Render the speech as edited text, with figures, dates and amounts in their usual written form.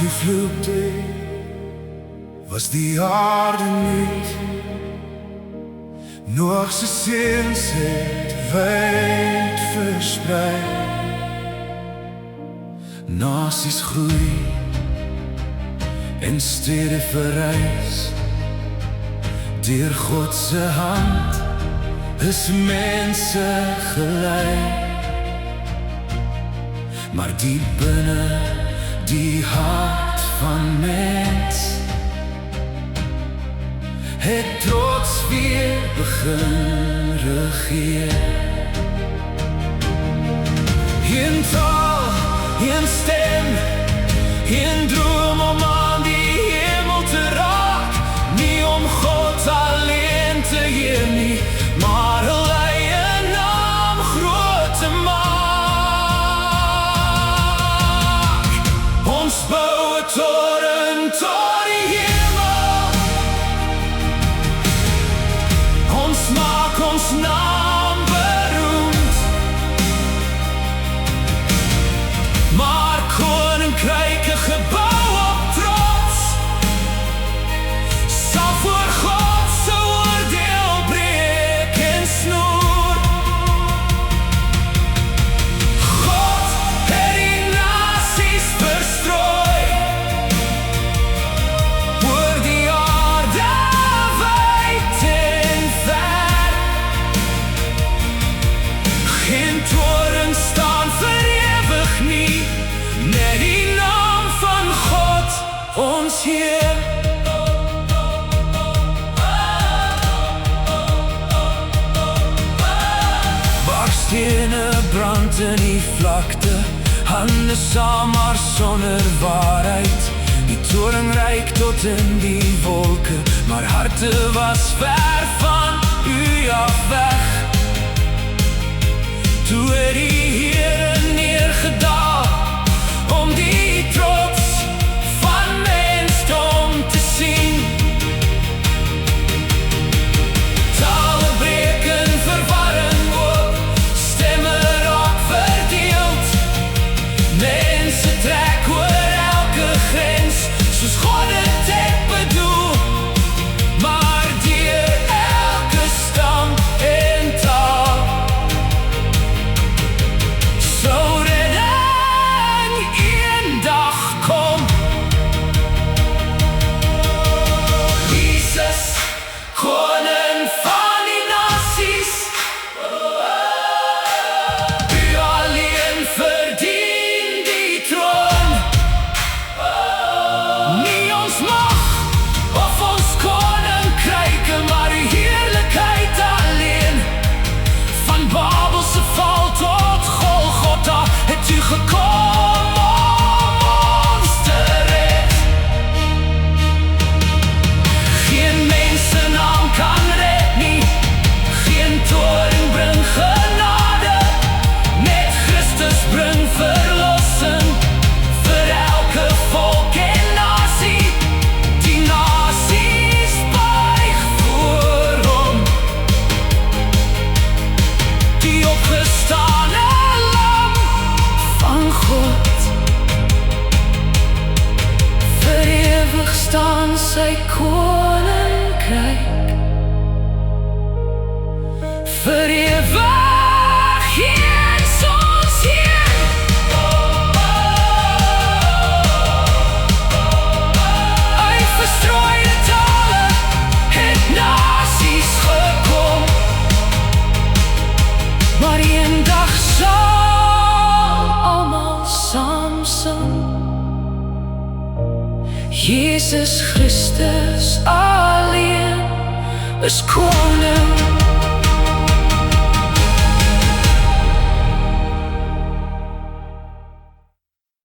die vloekte was die aarde niet. Noag se seuns het wyd versprei. Nasies groei en stede verrys. Deur God se hand is mense gelei. Maar diep binne die hart van mens het trots weer begin regeer. Geen taal, geen stem, geen droom om aan die hemel te raak. Nie om God alleen te heer nie, maar hulle eie naam groot te maak. Ons bou 'n toren tot die hemel. Ons maak ons naam beroemd. Maar koninkryke gebou op trots sal voor God se oordeel breek en snoer. God het die nasies verstrooi oor die aarde wyd en ver. Geen toren staan vir ewig nie, net die naam van God, ons Heer. Bakstene brand in die vlakte, hande saam maar sonder waarheid. Die toren reik tot in die wolke, maar harte was ver van U af weg. Toe het die Here neergedaal om die trots van mensdom te sien. Tale breek in verwarring oop, stemme raak verdeeld. Mense trek oor elke grens, soos God het bedoel. Maar deur elke stam en taal sou redding eendag kom. Jesus, koning van die nasies, U alleen verdien die troon. Nie ons mag of ons koninkryke, maar U heerlikheid alleen. Van Babel se val tot Golgotha het U gekom om ons te red. Geen mensenaam kan red nie, geen toren bring genade. Net Christus bring verlossing vir elke volk en nasie. Die nasies buig voor Hom, die opgestane lam van God. Vir ewig staan sy koninkryk, vir ewig heers ons Heer. Uit verstrooide tale het nasies gekom, maar eendag sal almal saam sing. Jesus Christus alleen is koning.